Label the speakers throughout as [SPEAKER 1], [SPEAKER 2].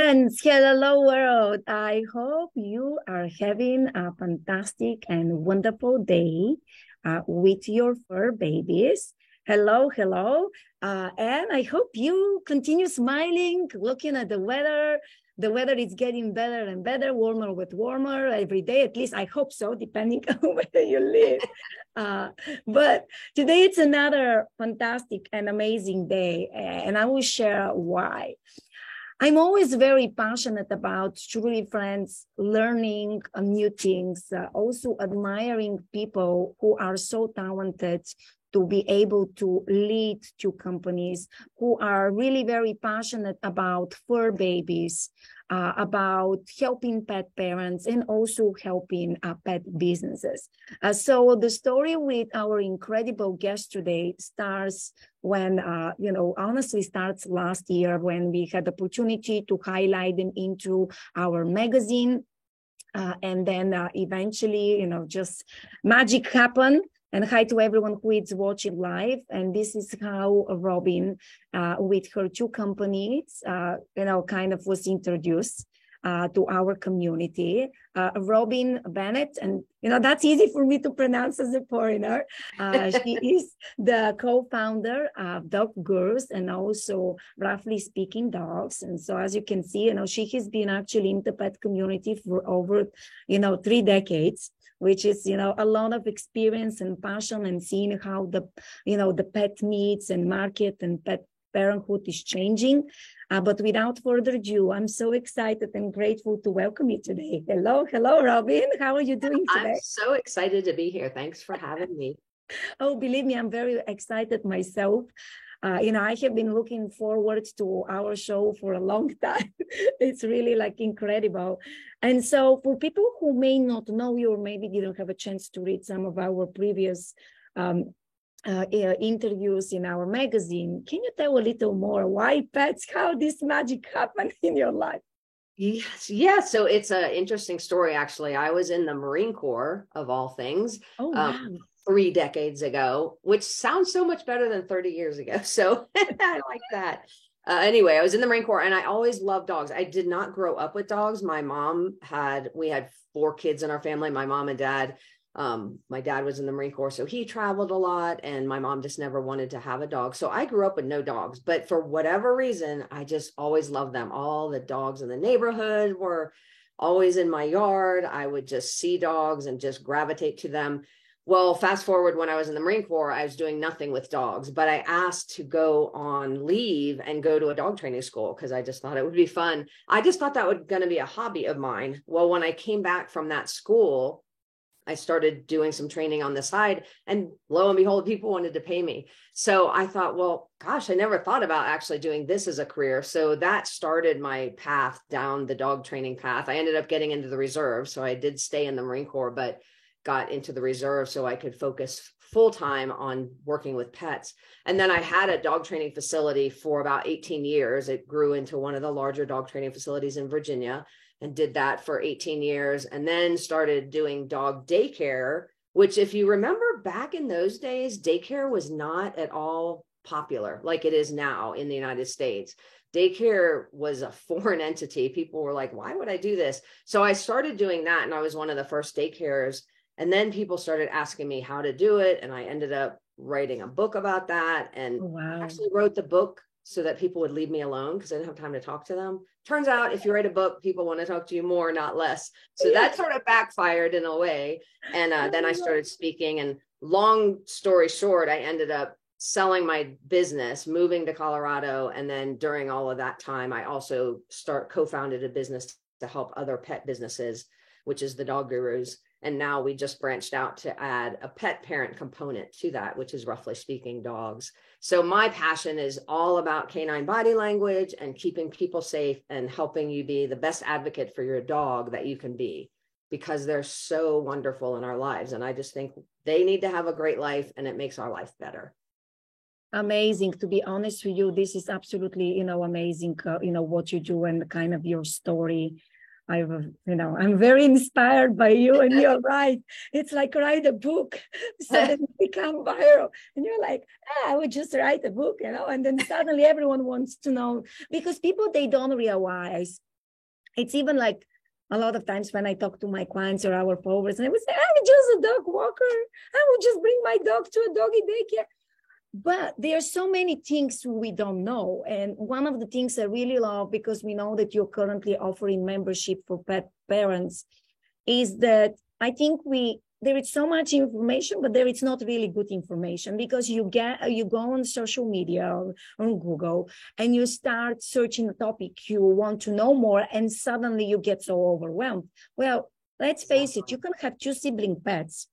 [SPEAKER 1] Friends, hello world. I hope you are having a fantastic and wonderful day with your fur babies. Hello, hello. And I hope you continue smiling, looking at the weather. The weather is getting better and better, warmer with warmer every day. At least I hope so, depending on where you live. Uh, but today it's another fantastic and amazing day, and I will share why. I'm always very passionate about truly friends, learning new things, also admiring people who are so talented to be able to lead two companies, who are really very passionate about fur babies, about helping pet parents, and also helping pet businesses. So the story with our incredible guest today starts when, honestly starts last year when we had the opportunity to highlight them into our magazine. And then eventually, just magic happened. And hi to everyone who is watching live. And this is how Robin, with her two companies, kind of was introduced to our community. Robin Bennett, and that's easy for me to pronounce as a foreigner. She is the co-founder of Dog Gurus and also Roughly Speaking Dogs. And so as you can see, she has been actually in the pet community for over, 3 decades, which is, a lot of experience and passion and seeing how the pet needs and market and pet parenthood is changing. But without further ado, I'm so excited and grateful to welcome you today. Hello, Robin. How are you doing
[SPEAKER 2] I'm
[SPEAKER 1] today?
[SPEAKER 2] so excited to be here. Thanks for having me.
[SPEAKER 1] Oh, believe me, I'm very excited myself. I have been looking forward to our show for a long time. It's really like incredible. And so for people who may not know you or maybe didn't have a chance to read some of our previous interviews in our magazine, can you tell a little more why pets, how this magic happened in your life?
[SPEAKER 2] Yes, yeah. So it's an interesting story, actually. I was in the Marine Corps, of all things,
[SPEAKER 1] Oh,
[SPEAKER 2] um,
[SPEAKER 1] wow.
[SPEAKER 2] 3 decades ago, which sounds so much better than 30 years ago. So I like that. Anyway, I was in the Marine Corps and I always loved dogs. I did not grow up with dogs. We had 4 kids in our family, my mom and dad. My dad was in the Marine Corps, so he traveled a lot, and my mom just never wanted to have a dog. So I grew up with no dogs, but for whatever reason, I just always loved them. All the dogs in the neighborhood were always in my yard. I would just see dogs and just gravitate to them. Well, fast forward, when I was in the Marine Corps, I was doing nothing with dogs, but I asked to go on leave and go to a dog training school because I just thought it would be fun. I just thought that was going to be a hobby of mine. Well, when I came back from that school, I started doing some training on the side, and lo and behold, people wanted to pay me. So I thought, well, gosh, I never thought about actually doing this as a career. So that started my path down the dog training path. I ended up getting into the reserve. So I did stay in the Marine Corps, but got into the reserve so I could focus full time on working with pets. And then I had a dog training facility for about 18 years. It grew into one of the larger dog training facilities in Virginia, and did that for 18 years, and then started doing dog daycare, which, if you remember back in those days, daycare was not at all popular like it is now in the United States. Daycare was a foreign entity. People were like, why would I do this? So I started doing that, and I was one of the first daycares. And then people started asking me how to do it, and I ended up writing a book about that, and
[SPEAKER 1] Oh, wow.
[SPEAKER 2] actually wrote the book so that people would leave me alone because I didn't have time to talk to them. Turns out if you write a book, people want to talk to you more, not less. So
[SPEAKER 1] Yeah.
[SPEAKER 2] that sort of backfired in a way. And then I started speaking. And long story short, I ended up selling my business, moving to Colorado. And then during all of that time, I also co-founded a business to help other pet businesses, which is the Dog Gurus. And now we just branched out to add a pet parent component to that, which is Roughly Speaking Dogs. So my passion is all about canine body language and keeping people safe and helping you be the best advocate for your dog that you can be, because they're so wonderful in our lives. And I just think they need to have a great life, and it makes our life better.
[SPEAKER 1] Amazing. To be honest with you, this is absolutely, amazing, what you do and kind of your story. I'm very inspired by you, and you're right. It's like write a book, suddenly become viral, and you're like, I would just write a book, and then suddenly everyone wants to know, because people, they don't realize it's even like a lot of times when I talk to my clients or our followers, and I would say, I'm just a dog walker. I would just bring my dog to a doggy daycare. But there are so many things we don't know. And one of the things I really love, because we know that you're currently offering membership for pet parents, is that I think there is so much information, but there is not really good information, because you go on social media or on Google and you start searching a topic you want to know more, and suddenly you get so overwhelmed. Well, let's face it, you can have two sibling pets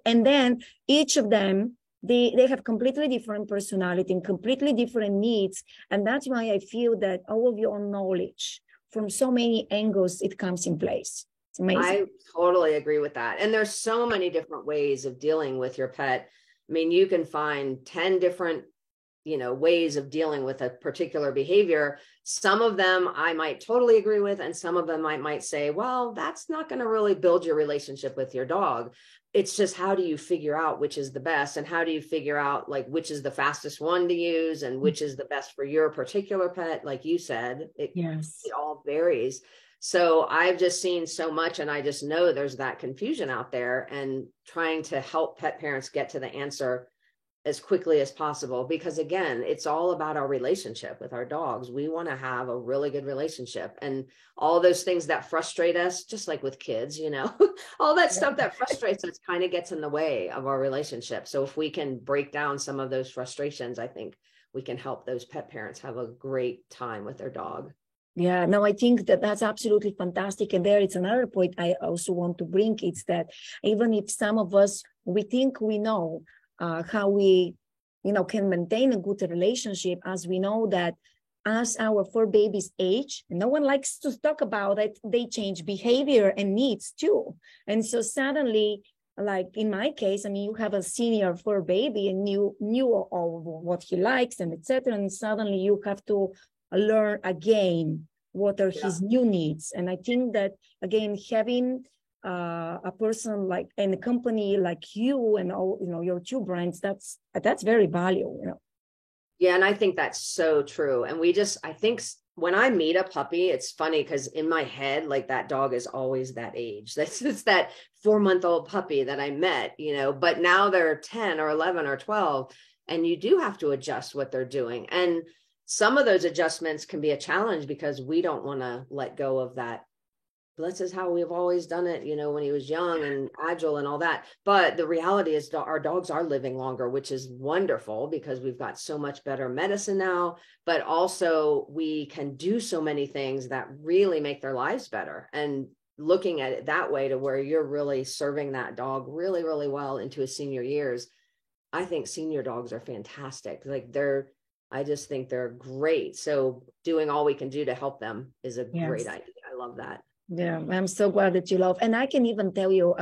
[SPEAKER 1] and then each of them, they have completely different personality and completely different needs. And that's why I feel that all of your knowledge from so many angles, it comes in place. It's amazing.
[SPEAKER 2] I totally agree with that. And there's so many different ways of dealing with your pet. I mean, you can find 10 different, ways of dealing with a particular behavior. Some of them I might totally agree with, and some of them I might say, well, that's not going to really build your relationship with your dog. It's just, how do you figure out which is the best, and how do you figure out like which is the fastest one to use and which is the best for your particular pet? Like you said, it all varies. So I've just seen so much, and I just know there's that confusion out there, and trying to help pet parents get to the answer as quickly as possible, because again, it's all about our relationship with our dogs. We want to have a really good relationship, and all those things that frustrate us, just like with kids, all that stuff that frustrates us kind of gets in the way of our relationship. So if we can break down some of those frustrations, I think we can help those pet parents have a great time with their dog.
[SPEAKER 1] Yeah, no, I think that's absolutely fantastic. And there it's another point I also want to bring. It's that even if some of us, we think we know how we, can maintain a good relationship, as we know that as our fur babies age, no one likes to talk about it, they change behavior and needs too. And so suddenly, like in my case, I mean, you have a senior fur baby and you knew all what he likes and etc. And suddenly you have to learn again what are his new needs. And I think that, again, having a person like in a company like you and all, your two brands, that's very valuable.
[SPEAKER 2] Yeah, and I think that's so true. And I think when I meet a puppy, it's funny because in my head, like that dog is always that age. It's that 4-month-old puppy that I met, but now they're 10 or 11 or 12, and you do have to adjust what they're doing. And some of those adjustments can be a challenge because we don't want to let go of that. This is how we've always done it, when he was young and agile and all that. But the reality is our dogs are living longer, which is wonderful because we've got so much better medicine now, but also we can do so many things that really make their lives better. And looking at it that way, to where you're really serving that dog really, really well into his senior years. I think senior dogs are fantastic. I just think they're great. So doing all we can do to help them is a great idea. I love that.
[SPEAKER 1] Yeah, I'm so glad that you love. And I can even tell you,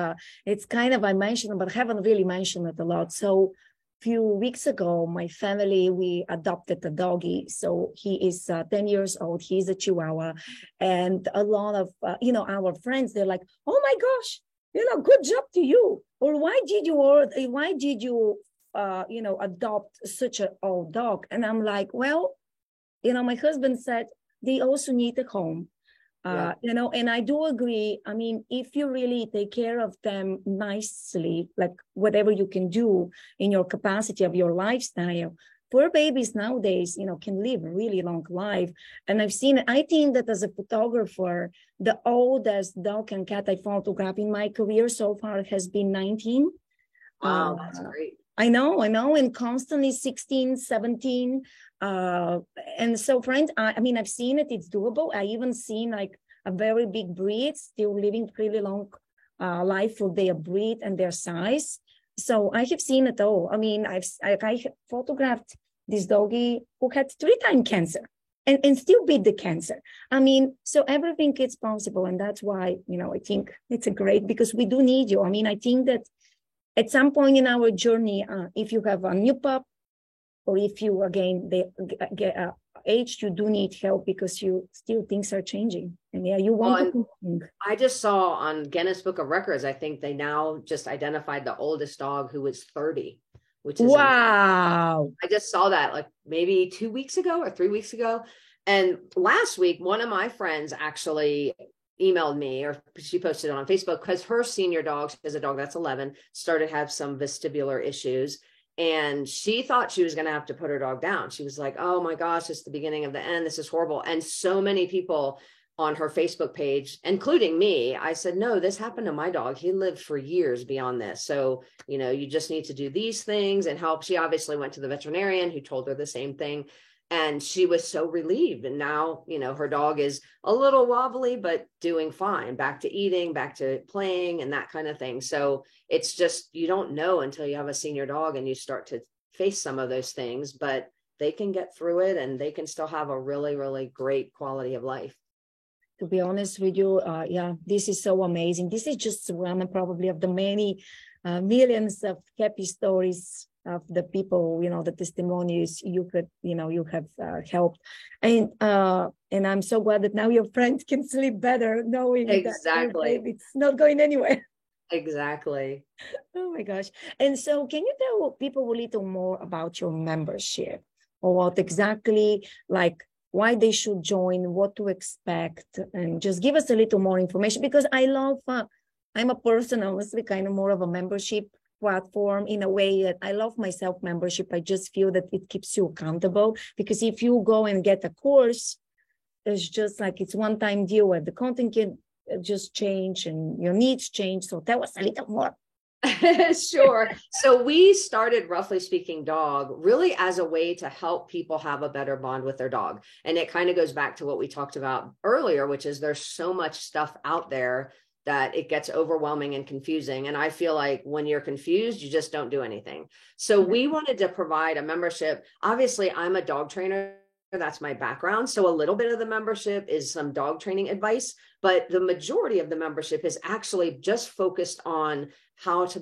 [SPEAKER 1] it's kind of, I mentioned, but haven't really mentioned it a lot. So a few weeks ago, my family, we adopted a doggy. So he is 10 years old. He's a Chihuahua. And a lot of, our friends, they're like, oh my gosh, good job to you. Or why did you adopt such an old dog? And I'm like, well, my husband said they also need a home. And I do agree. I mean, if you really take care of them nicely, like whatever you can do in your capacity of your lifestyle, fur babies nowadays, can live a really long life. And I think that as a photographer, the oldest dog and cat I photographed in my career so far has been 19.
[SPEAKER 2] Wow, that's great.
[SPEAKER 1] I know, and constantly 16, 17. And so friends, I've seen it, it's doable. I even seen like a very big breed still living really long life for their breed and their size. So I have seen it all. I mean, I photographed this doggy who had 3-time cancer and still beat the cancer. I mean, so everything is possible. And that's why, I think it's a great, because we do need you. I mean, I think that at some point in our journey, if you have a new pup, or if you, again, they get aged, you do need help because things are changing. And you want to think.
[SPEAKER 2] I just saw on Guinness Book of Records, I think they now just identified the oldest dog who was 30, which is
[SPEAKER 1] wow.
[SPEAKER 2] amazing. I just saw that like maybe 2 weeks ago or 3 weeks ago. And last week, one of my friends actually emailed me, or she posted it on Facebook, because her senior dog, she has a dog that's 11, started to have some vestibular issues. And she thought she was going to have to put her dog down. She was like, oh my gosh, it's the beginning of the end. This is horrible. And so many people on her Facebook page, including me, I said, no, this happened to my dog. He lived for years beyond this. So, you just need to do these things and help. She obviously went to the veterinarian who told her the same thing. And she was so relieved. And now, her dog is a little wobbly, but doing fine, back to eating, back to playing and that kind of thing. So it's just, you don't know until you have a senior dog and you start to face some of those things, but they can get through it and they can still have a really, really great quality of life.
[SPEAKER 1] To be honest with you, this is so amazing. This is just one probably of the many millions of happy stories of the people, the testimonies you have helped. And I'm so glad that now your friend can sleep better knowing that it's not going anywhere.
[SPEAKER 2] Exactly.
[SPEAKER 1] Oh my gosh. And so can you tell people a little more about your membership, or what exactly, like why they should join, what to expect, and just give us a little more information? Because I love, I'm a person, honestly, kind of more of a membership platform in a way that I love my self-membership. I just feel that it keeps you accountable, because if you go and get a course, it's just like it's one-time deal where the content can just change and your needs change. So tell us a little more.
[SPEAKER 2] Sure. So we started Roughly Speaking Dog really as a way to help people have a better bond with their dog. And it kind of goes back to what we talked about earlier, which is there's so much stuff out there that it gets overwhelming and confusing. And I feel like when you're confused, you just don't do anything. So we wanted to provide a membership. Obviously, I'm a dog trainer. That's my background. So a little bit of the membership is some dog training advice, but the majority of the membership is actually just focused on how to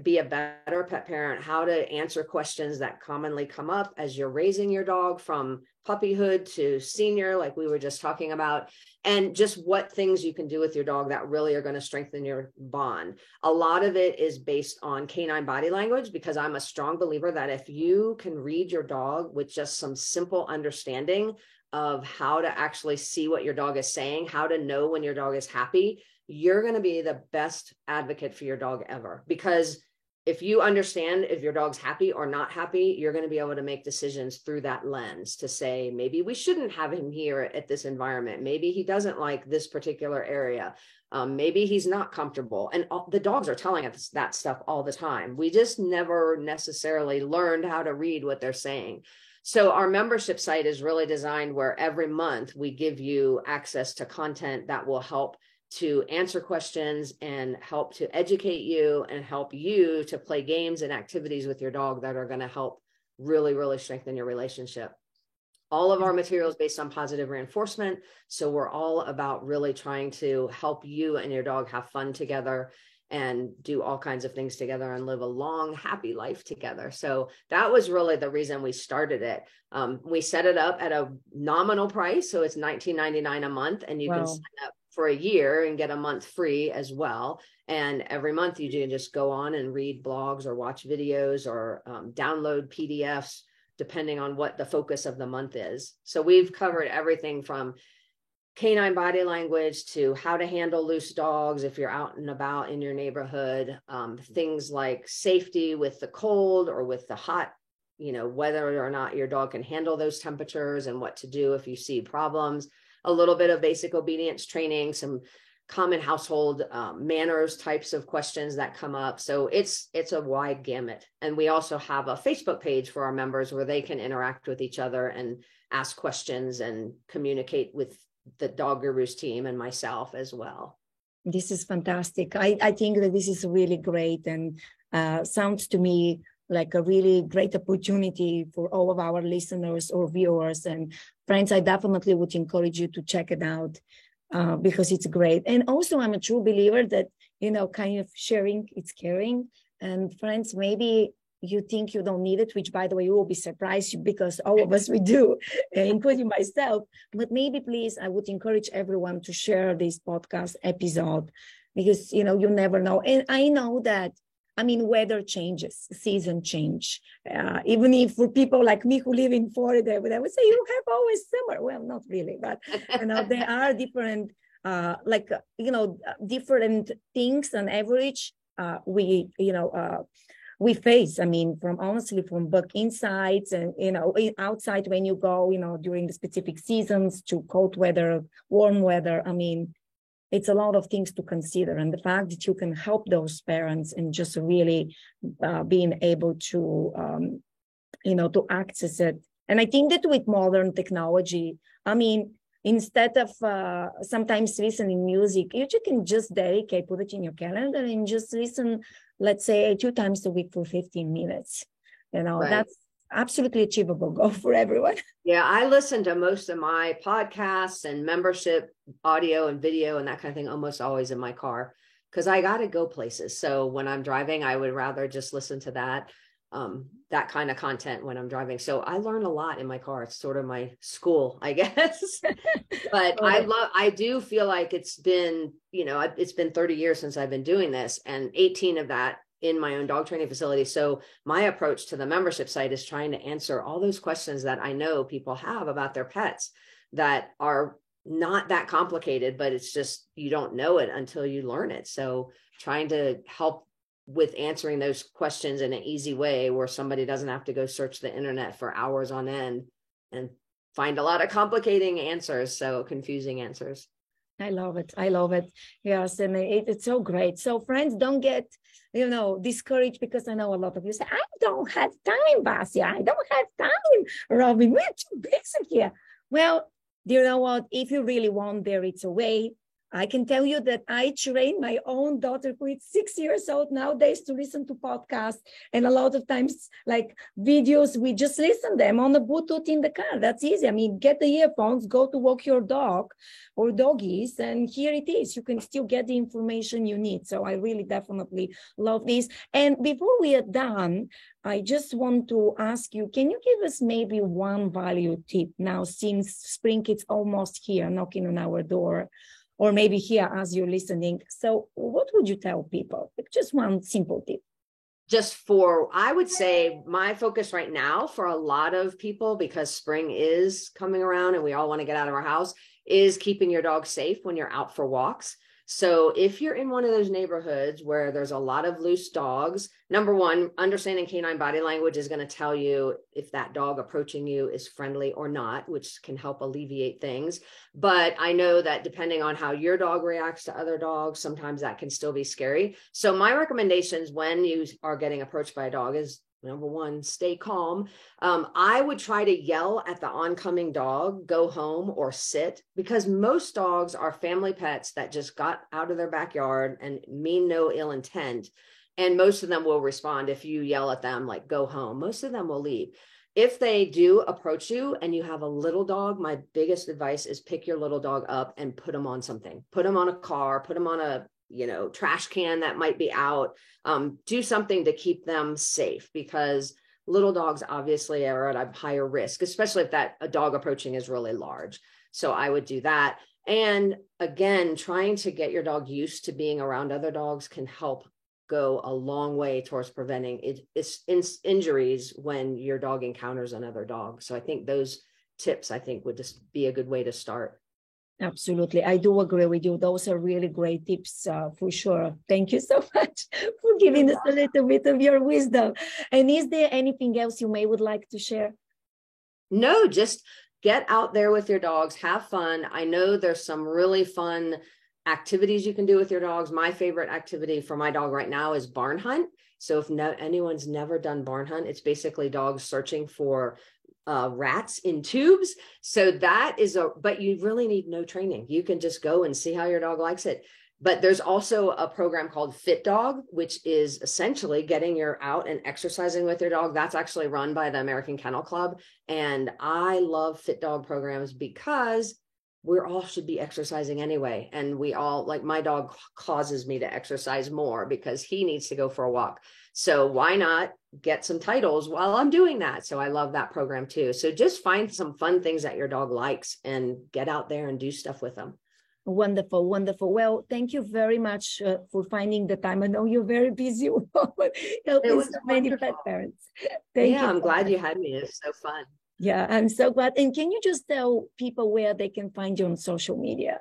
[SPEAKER 2] be a better pet parent, how to answer questions that commonly come up as you're raising your dog from puppyhood to senior, like we were just talking about, and just what things you can do with your dog that really are going to strengthen your bond. A lot of it is based on canine body language, because I'm a strong believer that if you can read your dog with just some simple understanding of how to actually see what your dog is saying, how to know when your dog is happy, you're going to be the best advocate for your dog ever. Because if you understand if your dog's happy or not happy, you're going to be able to make decisions through that lens to say, maybe we shouldn't have him here at this environment. Maybe he doesn't like this particular area. Maybe he's not comfortable. And the dogs are telling us that stuff all the time. We just never necessarily learned how to read what they're saying. So our membership site is really designed where every month we give you access to content that will help to answer questions and help to educate you and help you to play games and activities with your dog that are going to help really, really strengthen your relationship. All of our materials based on positive reinforcement. So we're all about really trying to help you and your dog have fun together and do all kinds of things together and live a long, happy life together. So that was really the reason we started it. We set it up at a nominal price. So it's $19.99 a month, and you can sign up for a year and get a month free as well. And every month you can just go on and read blogs or watch videos or download PDFs, depending on what the focus of the month is. So we've covered everything from canine body language to how to handle loose dogs if you're out and about in your neighborhood, things like safety with the cold or with the hot, whether or not your dog can handle those temperatures and what to do if you see problems, a little bit of basic obedience training, some common household manners types of questions that come up. So it's a wide gamut. And we also have a Facebook page for our members where they can interact with each other and ask questions and communicate with the Dog Gurus team and myself as well.
[SPEAKER 1] This is fantastic. I think that this is really great, and sounds to me like a really great opportunity for all of our listeners or viewers and friends. I definitely would encourage you to check it out because it's great. And also, I'm a true believer that, kind of sharing, it's caring. And friends, maybe you think you don't need it, which, by the way, you will be surprised because all of us, we do, including myself. But maybe, please, I would encourage everyone to share this podcast episode because, you never know. And I know that I mean, weather changes, season change. Even if for people like me who live in Florida, they would say you have always summer. Well, not really, but there are different, different things on average. We face, I mean, from bug insides and, outside when you go, during the specific seasons to cold weather, warm weather. I mean, it's a lot of things to consider. And the fact that you can help those parents and just really being able to, to access it. And I think that with modern technology, I mean, instead of sometimes listening music, you can just dedicate, put it in your calendar and just listen, let's say 2 times a week for 15 minutes. Right. That's absolutely achievable goal for everyone.
[SPEAKER 2] Yeah, I listen to most of my podcasts and membership audio and video and that kind of thing almost always in my car because I got to go places. So when I'm driving, I would rather just listen to that kind of content when I'm driving. So I learn a lot in my car. It's sort of my school, I guess. But I do feel like it's been 30 years since I've been doing this and 18 of that in my own dog training facility. So my approach to the membership site is trying to answer all those questions that I know people have about their pets that are not that complicated, but it's just, you don't know it until you learn it. So trying to help with answering those questions in an easy way where somebody doesn't have to go search the internet for hours on end and find a lot of complicating answers. So confusing answers.
[SPEAKER 1] I love it. I love it. Yes. And it's so great. So friends, don't get, discouraged because I know a lot of you say, I don't have time, Basia. I don't have time, Robin. We're too busy here. Well, do you know what? If you really want, there is a way. I can tell you that I train my own daughter who is 6 years old nowadays to listen to podcasts. And a lot of times, like videos, we just listen them on the Bluetooth in the car. That's easy. I mean, get the earphones, go to walk your dog or doggies, and here it is. You can still get the information you need. So I really definitely love this. And before we are done, I just want to ask you, can you give us maybe one value tip now since spring is almost here, knocking on our door? Or maybe here as you're listening. So what would you tell people? Just one simple tip.
[SPEAKER 2] I would say my focus right now for a lot of people, because spring is coming around and we all want to get out of our house, is keeping your dog safe when you're out for walks. So if you're in one of those neighborhoods where there's a lot of loose dogs, number one, understanding canine body language is going to tell you if that dog approaching you is friendly or not, which can help alleviate things. But I know that depending on how your dog reacts to other dogs, sometimes that can still be scary. So my recommendations when you are getting approached by a dog is, number one, stay calm. I would try to yell at the oncoming dog, go home or sit, because most dogs are family pets that just got out of their backyard and mean no ill intent. And most of them will respond if you yell at them, like, go home. Most of them will leave. If they do approach you and you have a little dog, my biggest advice is pick your little dog up and put them on something. Put them on a car, put them on a trash can that might be out. Do something to keep them safe, because little dogs obviously are at a higher risk, especially if a dog approaching is really large. So I would do that. And again, trying to get your dog used to being around other dogs can help go a long way towards preventing injuries when your dog encounters another dog. So I think those tips, would just be a good way to start.
[SPEAKER 1] Absolutely. I do agree with you. Those are really great tips for sure. Thank you so much for giving us a little bit of your wisdom. And is there anything else you would like to share?
[SPEAKER 2] No, just get out there with your dogs, have fun. I know there's some really fun activities you can do with your dogs. My favorite activity for my dog right now is barn hunt. So if anyone's never done barn hunt, it's basically dogs searching for rats in tubes. So that is but you really need no training. You can just go and see how your dog likes it. But there's also a program called Fit Dog, which is essentially getting you out and exercising with your dog. That's actually run by the American Kennel Club. And I love Fit Dog programs because we all should be exercising anyway. And we all, like, my dog causes me to exercise more because he needs to go for a walk. So why not get some titles while I'm doing that? So I love that program too. So just find some fun things that your dog likes and get out there and do stuff with them.
[SPEAKER 1] Wonderful, wonderful. Well, thank you very much for finding the time. I know you're very busy
[SPEAKER 2] It
[SPEAKER 1] helping
[SPEAKER 2] was
[SPEAKER 1] so many pet
[SPEAKER 2] wonderful.
[SPEAKER 1] parents. Thank
[SPEAKER 2] Yeah,
[SPEAKER 1] you
[SPEAKER 2] I'm
[SPEAKER 1] so
[SPEAKER 2] glad
[SPEAKER 1] much.
[SPEAKER 2] you had me. It's so fun.
[SPEAKER 1] Yeah, I'm so glad. And can you just tell people where they can find you on social media?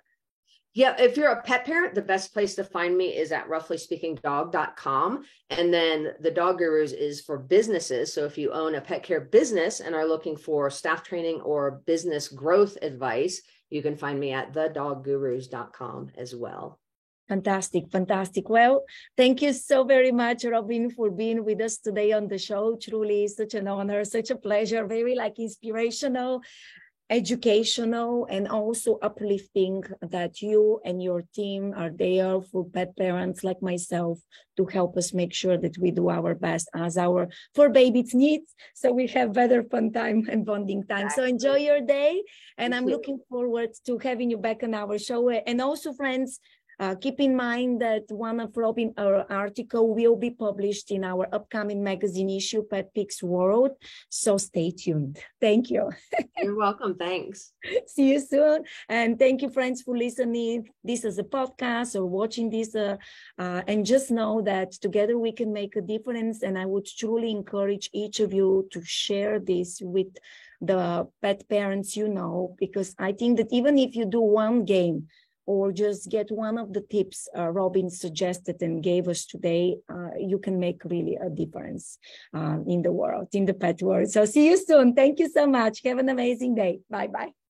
[SPEAKER 2] Yeah, if you're a pet parent, the best place to find me is at roughly speaking dog.com. And then the Dog Gurus is for businesses. So if you own a pet care business and are looking for staff training or business growth advice, you can find me at thedoggurus.com as well.
[SPEAKER 1] Fantastic, fantastic. Well, thank you so very much, Robin, for being with us today on the show. Truly such an honor, such a pleasure, very like inspirational, educational, and also uplifting that you and your team are there for pet parents like myself to help us make sure that we do our best as our fur babies needs, so we have better fun time and bonding time. So enjoy your day, and I'm looking forward to having you back on our show. And also, friends, keep in mind that one of Robin article will be published in our upcoming magazine issue, Pet Pics World. So stay tuned. Thank you.
[SPEAKER 2] You're welcome. Thanks.
[SPEAKER 1] See you soon. And thank you, friends, for listening. This is a podcast or watching this. And just know that together we can make a difference. And I would truly encourage each of you to share this with the pet parents you know, because I think that even if you do one game, or just get one of the tips Robin suggested and gave us today, you can make really a difference in the world, in the pet world. So see you soon. Thank you so much. Have an amazing day. Bye-bye.